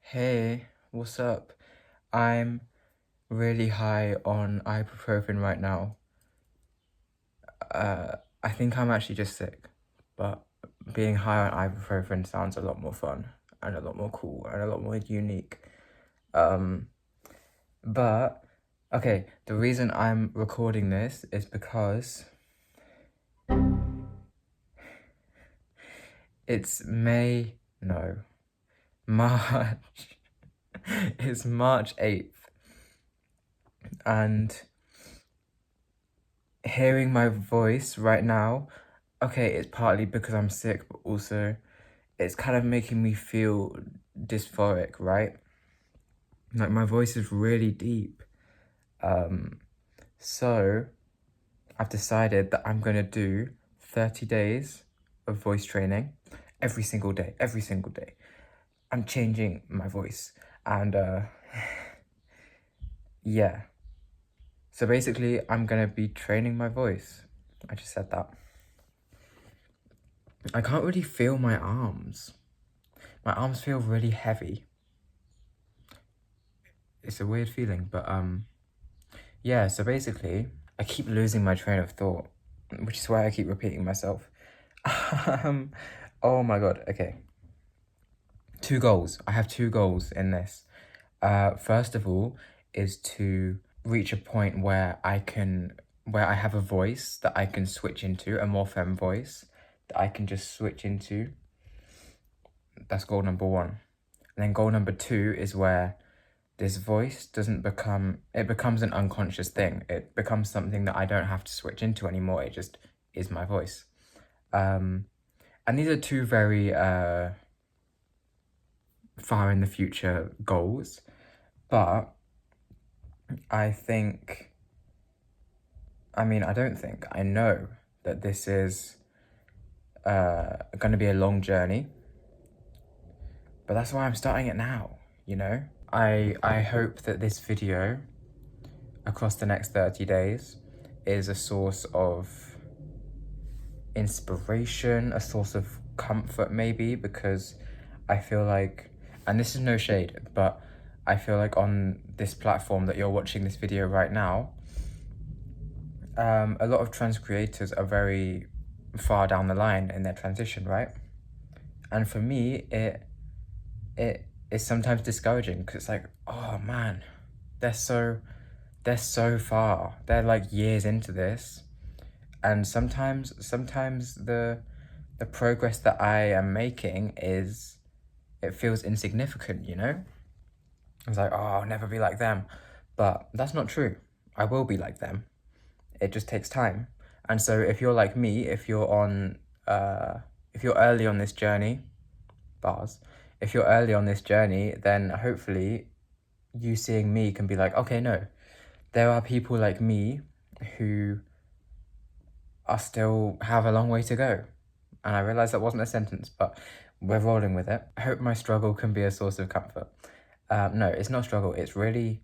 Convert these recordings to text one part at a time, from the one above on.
Hey, what's up? I'm really high on ibuprofen right now. I think I'm actually just sick, but being high on ibuprofen sounds a lot more fun and a lot more cool and a lot more unique. Um, but okay, the reason I'm recording this is because it's March. It's March 8th, and hearing my voice right now, okay, it's partly because I'm sick, but also it's kind of making me feel dysphoric, right? Like my voice is really deep. So I've decided that I'm gonna do 30 days of voice training every single day, every single day. I'm changing my voice and yeah. So basically I'm gonna be training my voice. I just said that. I can't really feel my arms. My arms feel really heavy. It's a weird feeling, but yeah, so basically, I keep losing my train of thought, which is why I keep repeating myself. Um, oh my god, okay. 2 goals. I have 2 goals in this. First of all, is to reach a point where where I have a voice that I can switch into, a more femme voice that I can just switch into. That's goal number 1. And then goal number 2 is where this voice it becomes an unconscious thing. It becomes something that I don't have to switch into anymore. It just is my voice. And these are 2 very far in the future goals, but I know that this is going to be a long journey, but that's why I'm starting it now, you know? I hope that this video across the next 30 days is a source of inspiration, a source of comfort maybe, because I feel like, and this is no shade, but I feel like on this platform that you're watching this video right now, a lot of trans creators are very far down the line in their transition, right? And for me, it is sometimes discouraging because it's like, oh man, they're so far. They're like years into this, and sometimes the progress that I am making it feels insignificant, you know? It's like, oh, I'll never be like them. But that's not true. I will be like them. It just takes time. And so if you're like me, if you're early on this journey, if you're early on this journey, then hopefully you seeing me can be like, okay, no, there are people like me who are still have a long way to go. And I realized that wasn't a sentence, but we're rolling with it. I hope my struggle can be a source of comfort. No, it's not struggle. It's really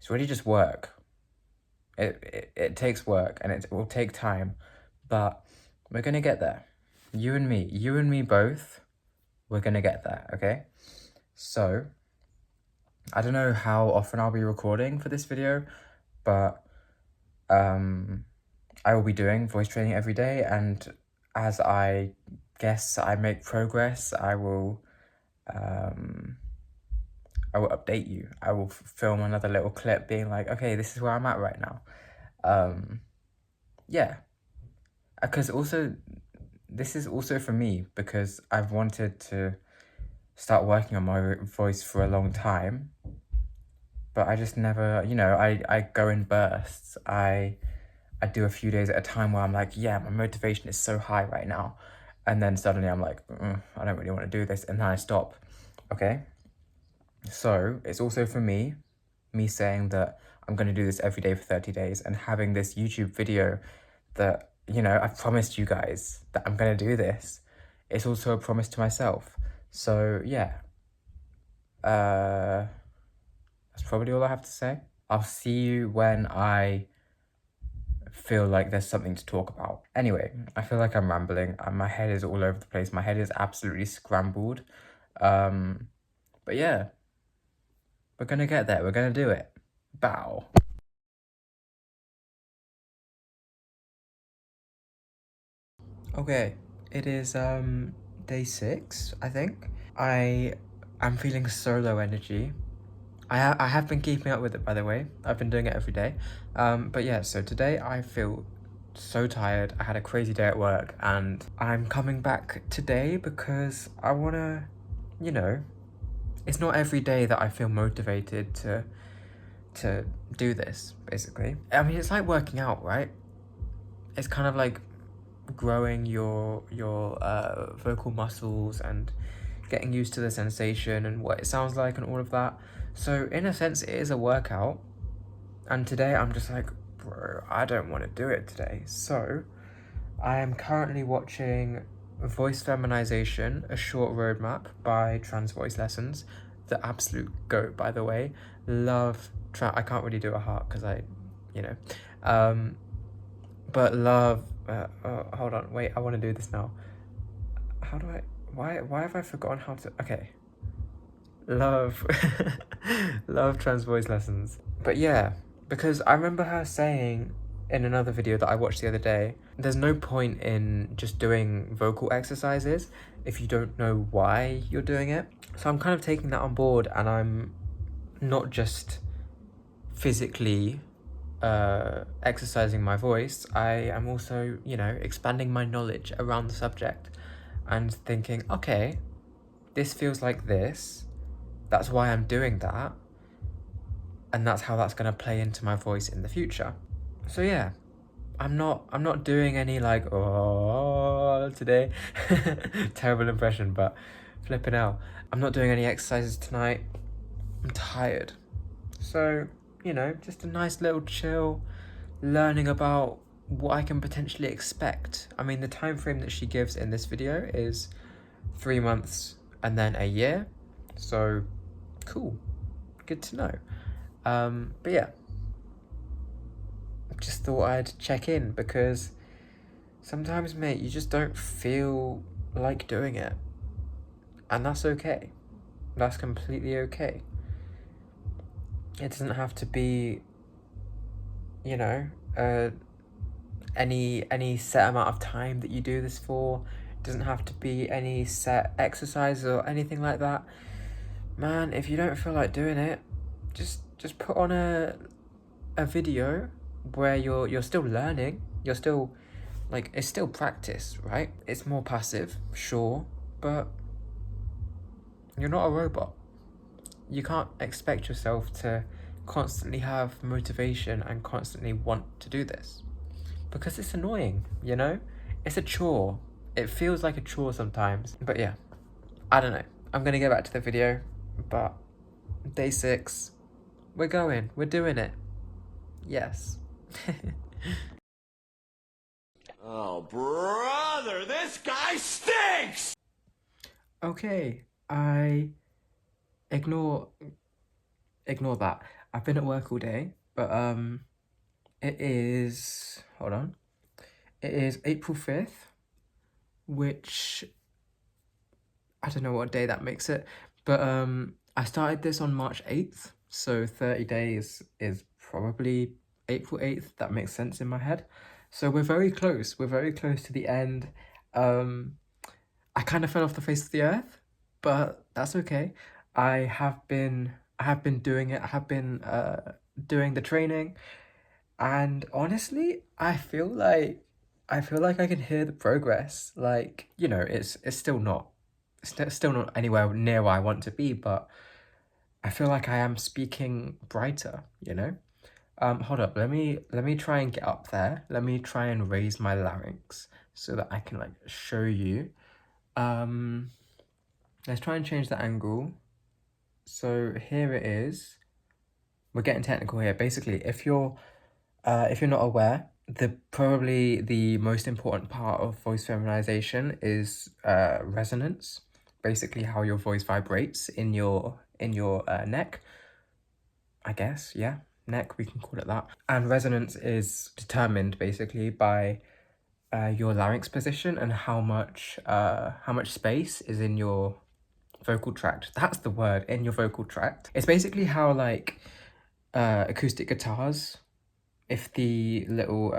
just work. It takes work and it will take time, but we're gonna get there. You and me both, we're gonna get there, okay? So, I don't know how often I'll be recording for this video, but I will be doing voice training every day, and as I guess I make progress, I will update you. I will film another little clip being like, okay, this is where I'm at right now. Yeah, because also, this is also for me, because I've wanted to start working on my voice for a long time, but I just never, you know, I go in bursts. I do a few days at a time where I'm like, yeah, my motivation is so high right now. And then suddenly I'm like, I don't really want to do this. And then I stop, okay? So it's also for me saying that I'm going to do this every day for 30 days and having this YouTube video that, you know, I've promised you guys that I'm going to do this. It's also a promise to myself. So yeah, that's probably all I have to say. I'll see you when I feel like there's something to talk about. Anyway, I feel like I'm rambling. My head is all over the place. My head is absolutely scrambled. But yeah, We're gonna get there. We're gonna do it. Bow. Okay, it is day 6, I think. I am feeling so low energy. I have been keeping up with it, by the way. I've been doing it every day. But yeah, so today I feel so tired. I had a crazy day at work, and I'm coming back today because I wanna, you know, it's not every day that I feel motivated to do this, basically. I mean, it's like working out, right? It's kind of like growing your vocal muscles and getting used to the sensation and what it sounds like and all of that. So in a sense, it is a workout. And today I'm just like, bro, I don't want to do it today. So I am currently watching Voice Feminization, a short roadmap by Trans Voice Lessons. The absolute goat, by the way. Love, I can't really do a heart because you know. But love, hold on, wait, I want to do this now. How do I, why have I forgotten how to, okay. Love, love Trans Voice Lessons. But yeah, because I remember her saying in another video that I watched the other day, there's no point in just doing vocal exercises if you don't know why you're doing it. So I'm kind of taking that on board, and I'm not just physically exercising my voice, I am also, you know, expanding my knowledge around the subject and thinking, okay, this feels like this, that's why I'm doing that, and that's how that's going to play into my voice in the future. So yeah, I'm not doing any like, oh, today, terrible impression, but flipping out. I'm not doing any exercises tonight. I'm tired. So, you know, just a nice little chill, learning about what I can potentially expect. I mean, the time frame that she gives in this video is 3 months and then a year. So, cool. Good to know. But yeah, just thought I'd check in because sometimes, mate, you just don't feel like doing it. And that's okay. That's completely okay. It doesn't have to be, you know, any set amount of time that you do this for. It doesn't have to be any set exercise or anything like that. Man, if you don't feel like doing it, just put on a video where you're still learning. You're still, like, it's still practice, right? It's more passive, sure, but you're not a robot. You can't expect yourself to constantly have motivation and constantly want to do this because it's annoying, you know? It's a chore. It feels like a chore sometimes. But yeah, I don't know. I'm gonna get back to the video, but day 6, we're going, we're doing it. Yes. Oh, brother, this guy stinks! Okay, I ignore that. I've been at work all day, but it is, hold on. It is April 5th, which I don't know what day that makes it, but I started this on March 8th, so 30 days is probably April 8th. That makes sense in my head. So we're very close. We're very close to the end. I kind of fell off the face of the earth, but that's okay. I have been doing it. I have been doing the training, and honestly, I feel like I can hear the progress. Like, you know, it's still not still not anywhere near where I want to be, but I feel like I am speaking brighter, you know? Hold up, let me try and get up there. Let me try and raise my larynx so that I can like show you. Um, let's try and change the angle. So here it is. We're getting technical here. Basically, if you're not aware, probably the most important part of voice feminization is resonance. Basically, how your voice vibrates in your neck. I guess, yeah, neck. We can call it that. And resonance is determined basically by your larynx position and how much space is in your vocal tract. That's the word, in your vocal tract. It's basically how like acoustic guitars, if the little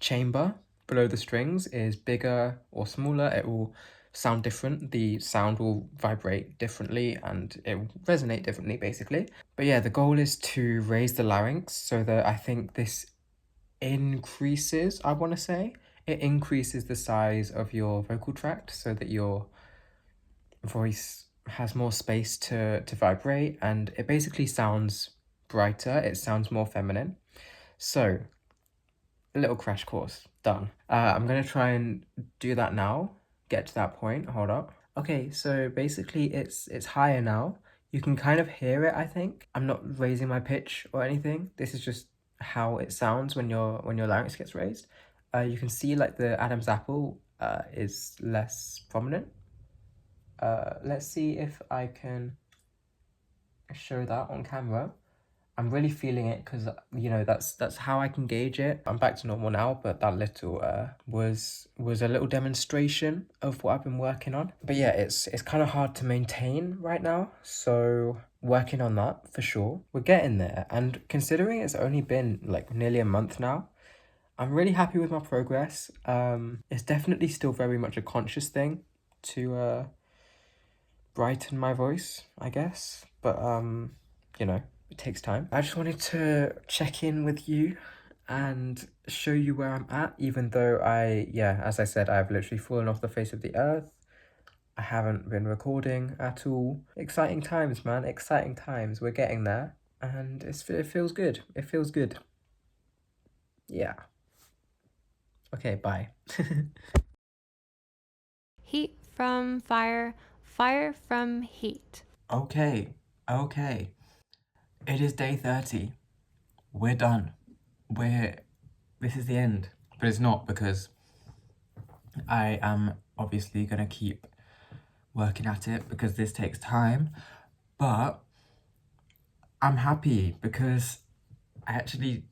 chamber below the strings is bigger or smaller, it will sound different. The sound will vibrate differently and it will resonate differently, basically. But yeah, the goal is to raise the larynx so that I think this increases, I want to say, it increases the size of your vocal tract so that your voice has more space to vibrate, and it basically sounds brighter, it sounds more feminine. So, a little crash course, done. I'm gonna try and do that now, get to that point, hold up. Okay, so basically it's higher now. You can kind of hear it, I think. I'm not raising my pitch or anything. This is just how it sounds when your larynx gets raised. You can see like the Adam's apple is less prominent. Let's see if I can show that on camera. I'm really feeling it because, you know, that's how I can gauge it. I'm back to normal now, but that little was a little demonstration of what I've been working on. But yeah, it's kind of hard to maintain right now, so working on that for sure. We're getting there, and considering it's only been like nearly a month now, I'm really happy with my progress. It's definitely still very much a conscious thing to brighten my voice, I guess, but you know, it takes time. I just wanted to check in with you and show you where I'm at, even though as I said, I've literally fallen off the face of the earth. I haven't been recording at all. Exciting times, man, exciting times. We're getting there, and it feels good. It feels good. Yeah. Okay, bye. Heat from fire, fire from heat. Okay. It is day 30. We're done. This is the end. But it's not, because I am obviously gonna keep working at it because this takes time. But I'm happy because I actually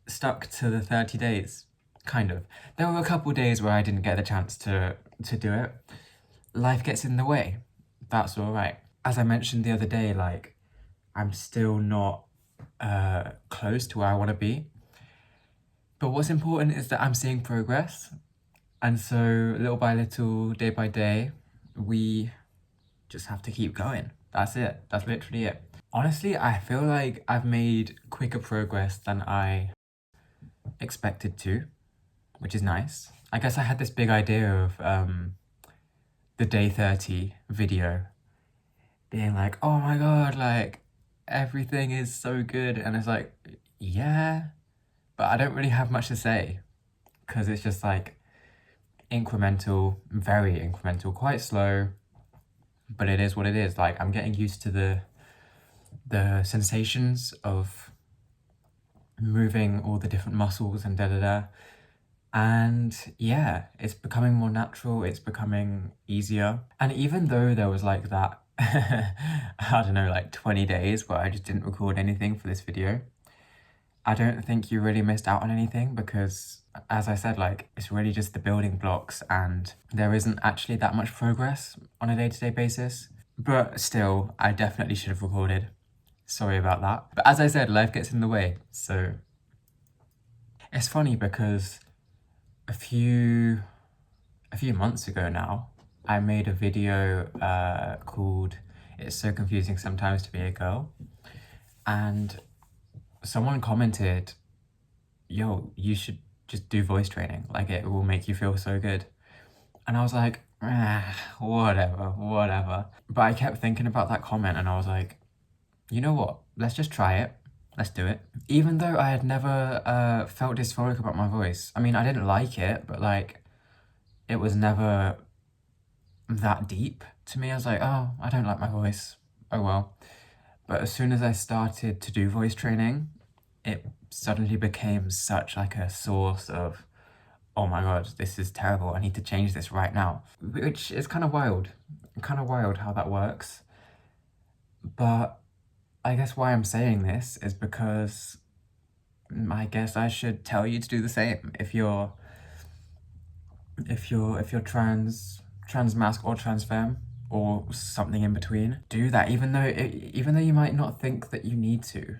stuck to the 30 days, kind of. There were a couple days where I didn't get the chance to do it. Life gets in the way. That's all right. As I mentioned the other day, like, I'm still not close to where I want to be. But what's important is that I'm seeing progress. And so little by little, day by day, we just have to keep going. That's it. That's literally it. Honestly, I feel like I've made quicker progress than I expected to, which is nice. I guess I had this big idea of the day 30 video being like, oh my god, like everything is so good. And it's like, yeah, but I don't really have much to say because it's just like incremental, very incremental, quite slow, but it is what it is. Like, I'm getting used to the sensations of moving all the different muscles and da-da-da. And yeah, it's becoming more natural, it's becoming easier. And even though there was like that, I don't know, like 20 days where I just didn't record anything for this video, I don't think you really missed out on anything because, as I said, like, it's really just the building blocks and there isn't actually that much progress on a day-to-day basis. But still, I definitely should have recorded. Sorry about that. But as I said, life gets in the way, so... It's funny because a few months ago now, I made a video called "It's So Confusing Sometimes to Be a Girl," and someone commented, yo, you should just do voice training, like it will make you feel so good. And I was like, whatever. But I kept thinking about that comment and I was like, you know what, let's just try it. Let's do it. Even though I had never felt dysphoric about my voice. I mean, I didn't like it, but like, it was never that deep to me. I was like, oh, I don't like my voice. Oh well. But as soon as I started to do voice training, it suddenly became such like a source of, oh my god, this is terrible, I need to change this right now. Which is kind of wild how that works. But I guess why I'm saying this is because I guess I should tell you to do the same. If you're trans masc or trans femme, or something in between. Do that, even though you might not think that you need to,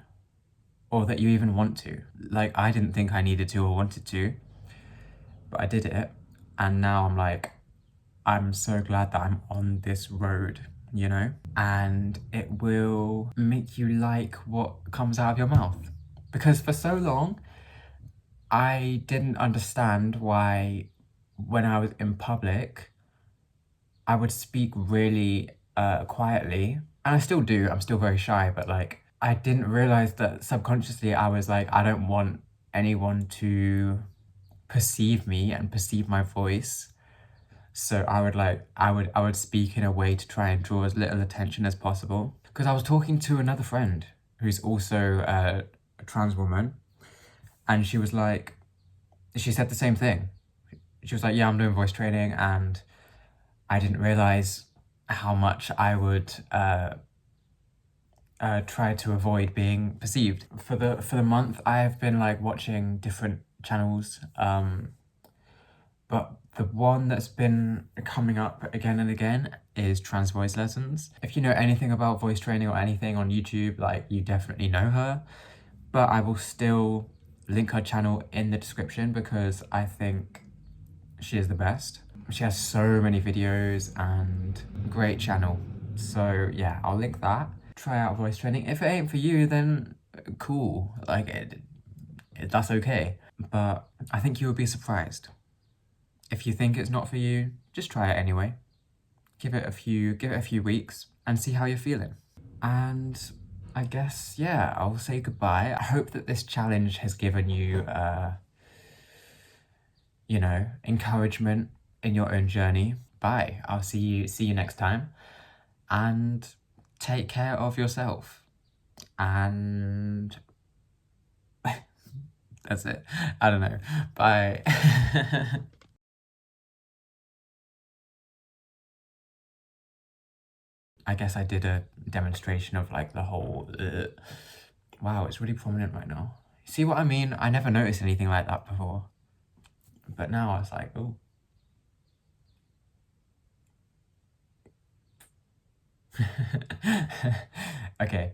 or that you even want to. Like, I didn't think I needed to or wanted to, but I did it, and now I'm like, I'm so glad that I'm on this road, you know? And it will make you like what comes out of your mouth. Because for so long, I didn't understand why when I was in public, I would speak really quietly. And I still do, I'm still very shy, but like, I didn't realize that subconsciously I was like, I don't want anyone to perceive me and perceive my voice. So I would speak in a way to try and draw as little attention as possible. Because I was talking to another friend who's also a trans woman, and she was like, she said the same thing. She was like, yeah, I'm doing voice training, and I didn't realize how much I would try to avoid being perceived. For the month, I've been like watching different channels, but the one that's been coming up again and again is Trans Voice Lessons. If you know anything about voice training or anything on YouTube, like, you definitely know her. But I will still link her channel in the description because I think she is the best. She has so many videos and great channel. So yeah, I'll link that. Try out voice training. If it ain't for you, then cool. Like, that's okay. But I think you will be surprised. If you think it's not for you, just try it anyway. Give it a few weeks and see how you're feeling. And I guess, yeah, I'll say goodbye. I hope that this challenge has given you, you know, encouragement in your own journey. Bye. I'll see you next time. And take care of yourself. And that's it. I don't know. Bye. I guess I did a demonstration of like the whole, wow, it's really prominent right now. See what I mean? I never noticed anything like that before. But now I was like, oh. Okay.